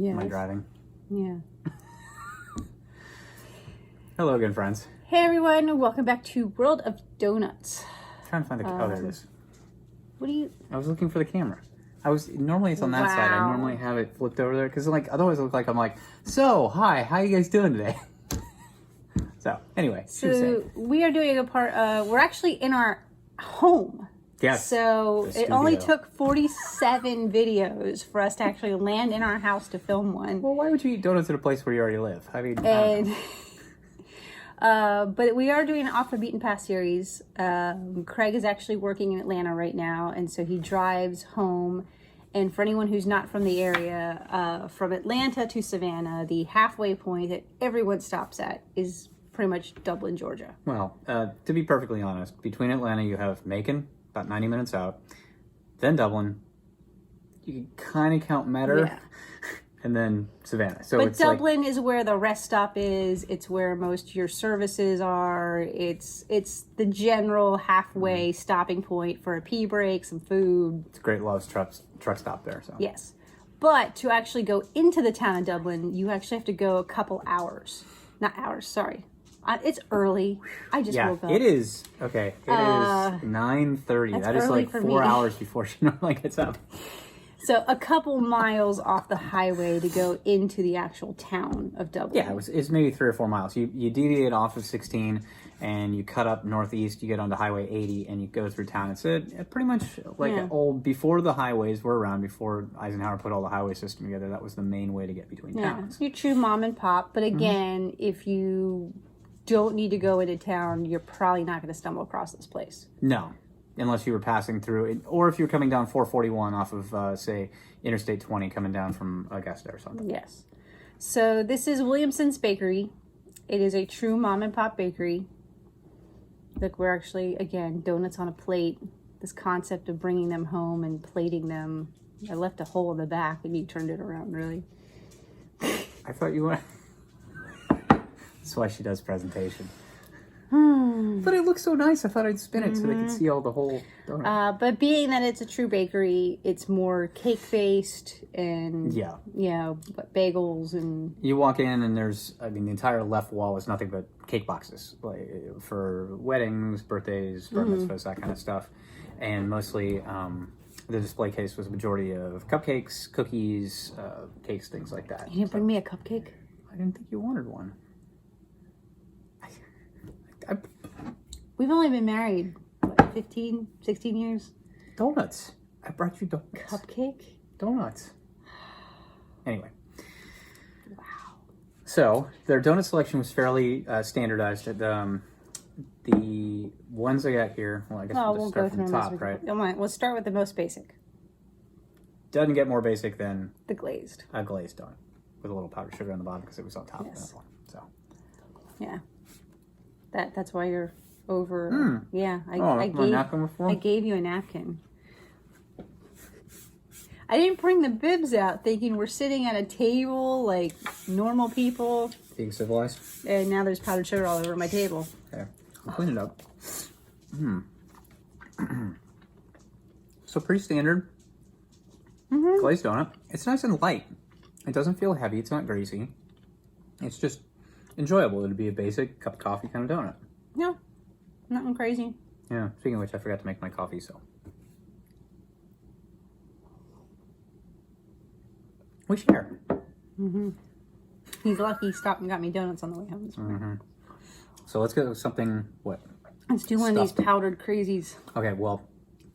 Yeah. Am I driving? Yeah. Hello again, friends. Hey everyone, welcome back to World of Doughnuts. Trying to find the oh, there it is. What do you? I was looking for the camera. Normally it's on that side. I normally have it flipped over there because otherwise it look like I'm like, so hi, how you guys doing today? So anyway, so we are doing a part. We're actually in our home. Yes. So it only took 47 videos for us to actually land in our house to film one. Well, why would you eat donuts at a place where you already live? I mean, and but we are doing an Off the Beaten Path series. Craig is actually working in Atlanta right now, and so he drives home. And for anyone who's not from the area, from Atlanta to Savannah, the halfway point that everyone stops at is pretty much Dublin, Georgia. Well, to be perfectly honest, between Atlanta you have Macon, about 90 minutes out, then Dublin. You can kind of count Metter. Yeah. And then Savannah. So but Dublin is where the rest stop is. It's where most of your services are. It's the general halfway stopping point for a pee break, some food. It's a great Love's truck stop there. So yes, but to actually go into the town of Dublin, you actually have to go a couple hours. Not hours, sorry. It's early. I just woke up. It is. Okay, it is 9:30. That is like 4 hours before she normally gets up. So a couple miles off the highway to go into the actual town of Dublin. Yeah, it's maybe 3 or 4 miles. You deviate off of 16 and you cut up northeast. You get onto Highway 80 and you go through town. It's pretty much like an old, before the highways were around, before Eisenhower put all the highway system together, that was the main way to get between towns. You're true mom and pop. But again, if you don't need to go into town, you're probably not going to stumble across this place. No. Unless you were passing through it, or if you're coming down 441 off of, say, Interstate 20 coming down from Augusta or something. Yes. So this is Williamson's Bakery. It is a true mom and pop bakery. Look, we're actually, again, donuts on a plate. This concept of bringing them home and plating them. I left a hole in the back and you turned it around, really. I thought you went. That's why she does presentation. But it looks so nice. I thought I'd spin it so they could see all the whole donut. But being that it's a true bakery, it's more cake-based and, bagels and... You walk in and there's, the entire left wall is nothing but cake boxes. Like, for weddings, birthdays, bar mitzvahs, that kind of stuff. And mostly the display case was a majority of cupcakes, cookies, cakes, things like that. You didn't bring me a cupcake? I didn't think you wanted one. We've only been married, what, 15, 16 years? Donuts. I brought you donuts. Cupcake? Donuts. Anyway. Wow. So, their donut selection was fairly standardized. The ones I got here, well, I guess we'll just start from the top, right? Let's start with the most basic. Doesn't get more basic than... The glazed. A glazed donut. With a little powdered sugar on the bottom because it was on top of that one. So. Yeah. That's why you're over. Yeah, I gave you a napkin. I didn't bring the bibs out thinking we're sitting at a table like normal people. Being civilized. And now there's powdered sugar all over my table. Okay, I'll clean it up. So pretty standard glazed donut. It's nice and light. It doesn't feel heavy. It's not greasy. It's just enjoyable. It'd be a basic cup of coffee kind of donut. No, nothing crazy. Yeah, speaking of which, I forgot to make my coffee, so. We share. He's lucky he stopped and got me donuts on the way home this morning. So let's go with something, what? Let's do one of these powdered crazies. Okay, well,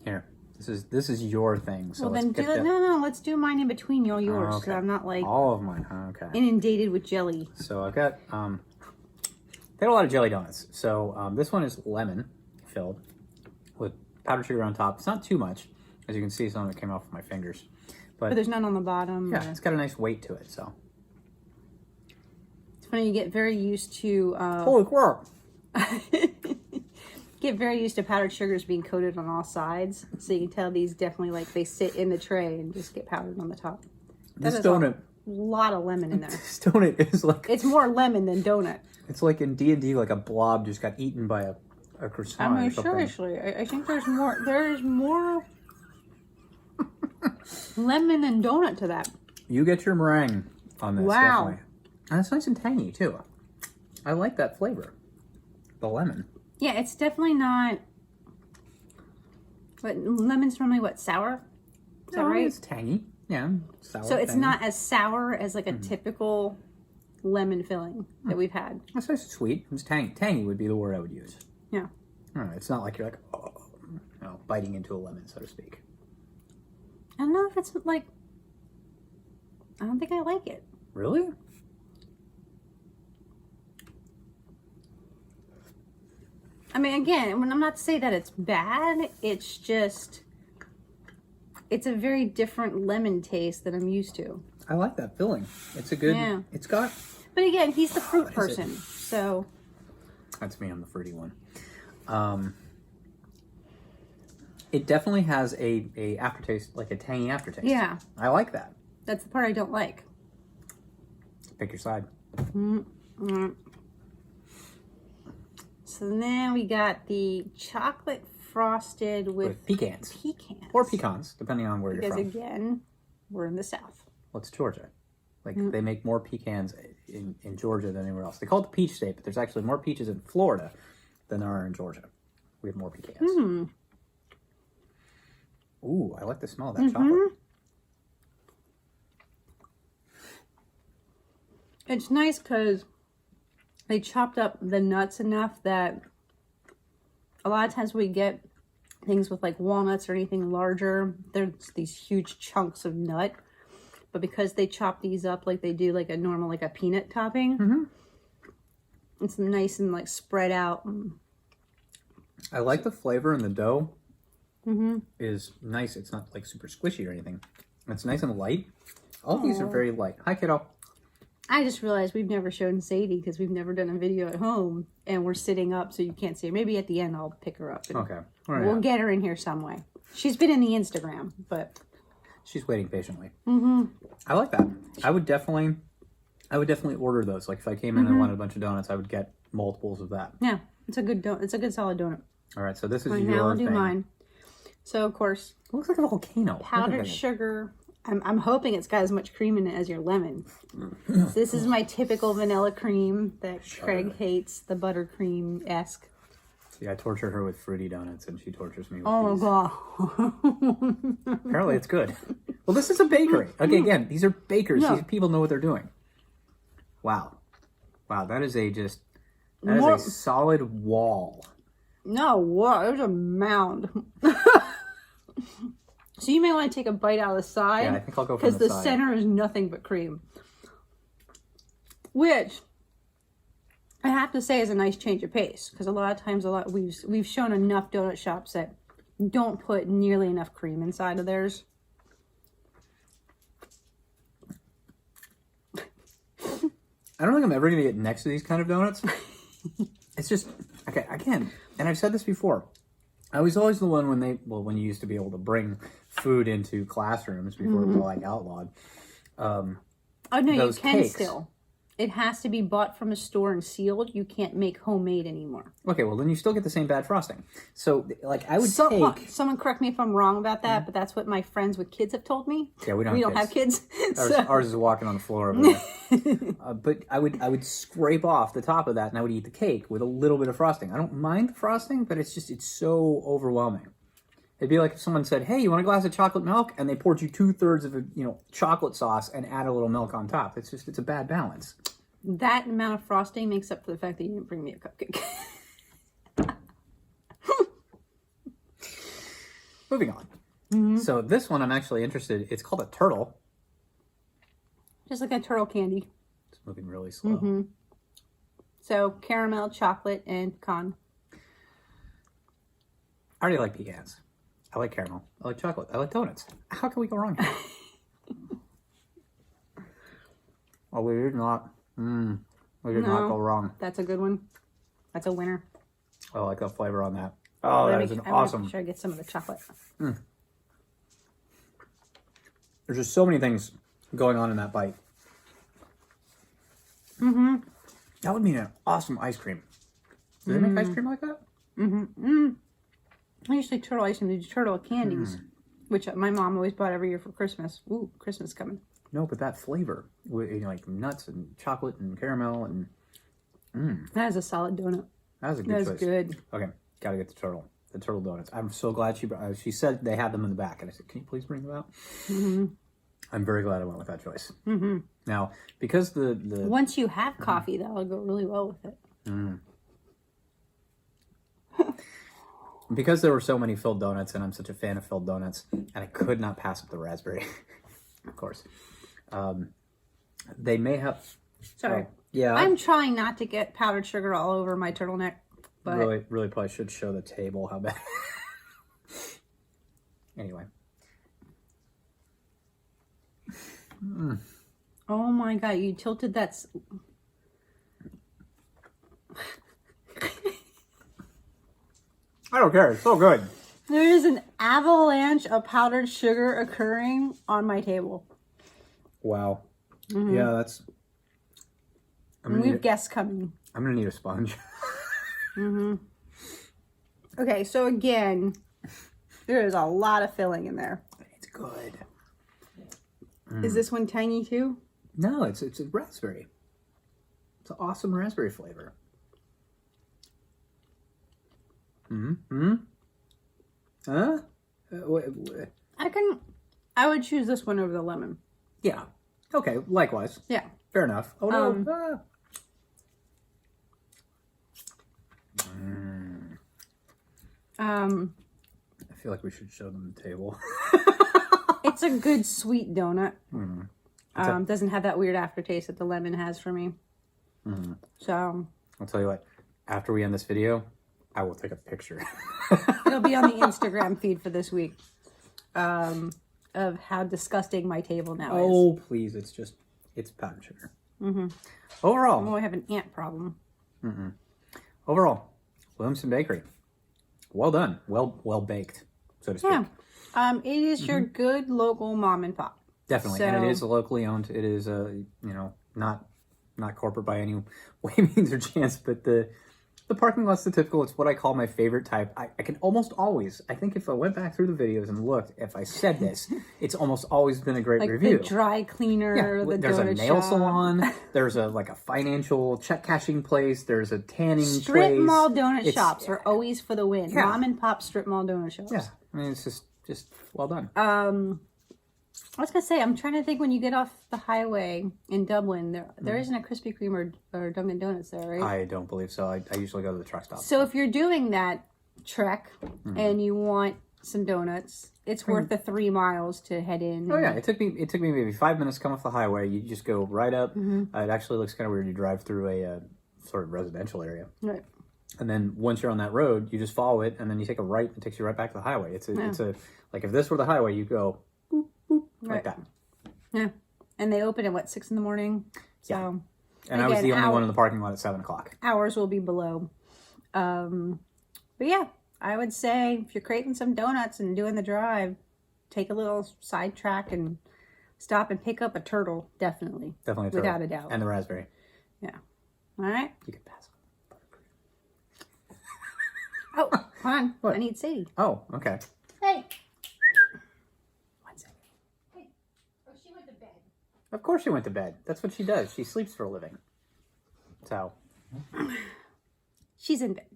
here. This is your thing. So well, then no, let's do mine in between yours. Okay. So I'm not like all of mine. Okay. Inundated with jelly. So I've got they had a lot of jelly donuts. So this one is lemon filled with powdered sugar on top. It's not too much, as you can see. Some of it came off my fingers, but there's none on the bottom. Yeah, it's got a nice weight to it. So it's funny, you get very used to. Holy crap! Get very used to powdered sugars being coated on all sides, so you can tell these definitely they sit in the tray and just get powdered on the top. This donut, a lot of lemon in there. This donut is like it's more lemon than donut. It's like in D&D, like a blob just got eaten by a croissant. I mean, seriously, I think there's more. There's more lemon and donut to that. You get your meringue on this, Wow. definitely. And it's nice and tangy, too. I like that flavor. The lemon. Yeah, it's definitely not... But lemon's normally, what, sour? Is that right? It's tangy. Yeah, sour. So it's tangy. not as sour as like a typical lemon filling that we've had. It's nice and sweet. It's tangy. Tangy would be the word I would use. Yeah. I don't know, it's not like you're like, oh, biting into a lemon, so to speak. I don't know if it's like... I don't think I like it. Really? I mean, again, I'm not to say that it's bad. It's just... It's a very different lemon taste that I'm used to. I like that filling. It's a good... Yeah. It's got... But again, he's the fruit What is person, so... That's me, I'm the fruity one. It definitely has a aftertaste, like a tangy aftertaste. Yeah. I like that. That's the part I don't like. Pick your side. So then we got the chocolate frosted with pecans. pecans. Or pecans, depending on where you're Because from. again, we're in the South. Well, it's Georgia. Like, they make more pecans in Georgia than anywhere else. They call it the peach state, but there's actually more peaches in Florida than there are in Georgia. We have more pecans. Ooh, I like the smell of that chocolate. It's nice because they chopped up the nuts enough that a lot of times we get things with like walnuts or anything larger. There's these huge chunks of nut. But because they chop these up like they do like a normal, like a peanut topping, it's nice and like spread out. I like the flavor in the dough. Is nice. It's not like super squishy or anything. It's nice and light. All these are very light. Hi, kiddo. I just realized we've never shown Sadie because we've never done a video at home and we're sitting up so you can't see her. Maybe at the end I'll pick her up. And Okay. we'll get her in here some way. She's been in the Instagram, but... She's waiting patiently. I like that. I would definitely order those. Like if I came in and wanted a bunch of donuts, I would get multiples of that. Yeah, it's a good donut. It's a good solid donut. All right, so this is Right, your now I'll do thing. mine. So of course, It looks like a volcano. powdered sugar. I'm hoping it's got as much cream in it as your lemon. This is my typical vanilla cream that Craig hates, the buttercream-esque. See, I torture her with fruity donuts, and she tortures me with Oh these. god. Apparently, it's good. Well, this is a bakery. Okay, again, these are bakers. No. These people know what they're doing. Wow, that is a More- solid wall. No, what? There's a mound. So you may want to take a bite out of the side. Yeah, I think I'll go from because the the side. center is nothing but cream. Which I have to say is a nice change of pace. Because a lot of times, we've shown enough donut shops that don't put nearly enough cream inside of theirs. I don't think I'm ever going to get next to these kind of donuts. It's just, okay, again, and I've said this before. I was always the one when you used to be able to bring food into classrooms before it was like outlawed. Oh, no, you Those can cakes. still. It has to be bought from a store and sealed. You can't make homemade anymore. Okay, well, then you still get the same bad frosting. So, like, I would take... Someone correct me if I'm wrong about that, but that's what my friends with kids have told me. Yeah, we don't We have don't have kids. Ours is walking on the floor over there. But I would scrape off the top of that, and I would eat the cake with a little bit of frosting. I don't mind the frosting, but it's so overwhelming. It'd be like if someone said, "Hey, you want a glass of chocolate milk?" and they poured you 2/3 of a chocolate sauce and add a little milk on top. It's a bad balance. That amount of frosting makes up for the fact that you didn't bring me a cupcake. Moving on. So this one I'm actually interested. It's called a turtle. Just like a turtle candy. It's moving really slow. So caramel, chocolate, and pecan. I already like pecans. I like caramel. I like chocolate. I like donuts. How can we go wrong here? Oh, we did not. We did not go wrong. That's a good one. That's a winner. I like the flavor on that. Oh, that is an awesome. I'm sure I get some of the chocolate. There's just so many things going on in that bite. That would mean an awesome ice cream. Do they make ice cream like that? I usually turtle ice cream. They do turtle candies, which my mom always bought every year for Christmas. Ooh, Christmas coming. No, but that flavor, like nuts and chocolate and caramel and That is a solid donut. that was a good choice. That's good. Okay, gotta get the turtle donuts. I'm so glad she said they had them in the back, and I said, "Can you please bring them out?" I'm very glad I went with that choice. Now, because the Once you have coffee, that'll go really well with it. Because there were so many filled donuts, and I'm such a fan of filled donuts, and I could not pass up the raspberry, of course. They may have. Sorry. Yeah. I'm trying not to get powdered sugar all over my turtleneck, but really probably should show the table how bad. Anyway. oh my god, you tilted that. I don't care. It's so good. There is an avalanche of powdered sugar occurring on my table. Wow. Yeah, that's. We have guests coming. I'm gonna need a sponge. Okay, so again, there is a lot of filling in there. It's good. Is this one tangy too? No, it's a raspberry. It's an awesome raspberry flavor. Huh? I would choose this one over the lemon. Yeah. Okay. Likewise. Yeah. Fair enough. Oh no. I feel like we should show them the table. It's a good sweet donut. Doesn't have that weird aftertaste that the lemon has for me. So I'll tell you what. After we end this video, I will take a picture. it'll be on the Instagram feed for this week of how disgusting my table now is. Oh, please. It's powdered sugar. Overall. Oh, I have an ant problem. Overall, Williamson Bakery. Well done. Well baked, so to speak. Yeah. It is your good local mom and pop. Definitely. So, and it is locally owned. It is, not corporate by any way, means, or chance, but the parking lot's the typical. It's what I call my favorite type. I can almost always, I think if I went back through the videos and looked, if I said this, it's almost always been a great like review. the dry cleaner, the there's a donut nail shop. salon. There's a financial check cashing place. There's a tanning Strip place. mall donut shops are always for the win. Yeah. Mom and pop strip mall donut shops. Yeah, I mean it's just well done. I was gonna say, I'm trying to think when you get off the highway in Dublin, there isn't a Krispy Kreme or Dunkin' Donuts there, right? I don't believe so. I usually go to the truck stop. So if you're doing that trek and you want some donuts, it's worth the 3 miles to head in. Oh yeah, it took me maybe 5 minutes to come off the highway. You just go right up. It actually looks kind of weird. You drive through a sort of residential area, Right. and then once you're on that road, you just follow it, and then you take a right, and it takes you right back to the highway. It's a like if this were the highway, you go boop, boop, like that. Yeah. And they open at 6 a.m. So And again, I was the only one in the parking lot at 7:00. Hours will be below. But yeah, I would say if you're craving some donuts and doing the drive, take a little sidetrack and stop and pick up a turtle. Definitely. Definitely a turtle. Without a doubt. And the raspberry. Yeah. All right. You can pass. Oh, hold on. What? I need Sadie. Oh, okay. Hey. 1 second. Hey. Oh, she went to bed. Of course she went to bed. That's what she does. She sleeps for a living. So. She's in bed.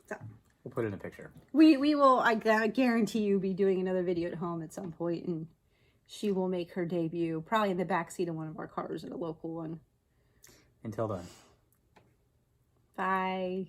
So. We'll put in a picture. We will, I guarantee you, be doing another video at home at some point, and she will make her debut, probably in the backseat of one of our cars at a local one. Until then. Bye.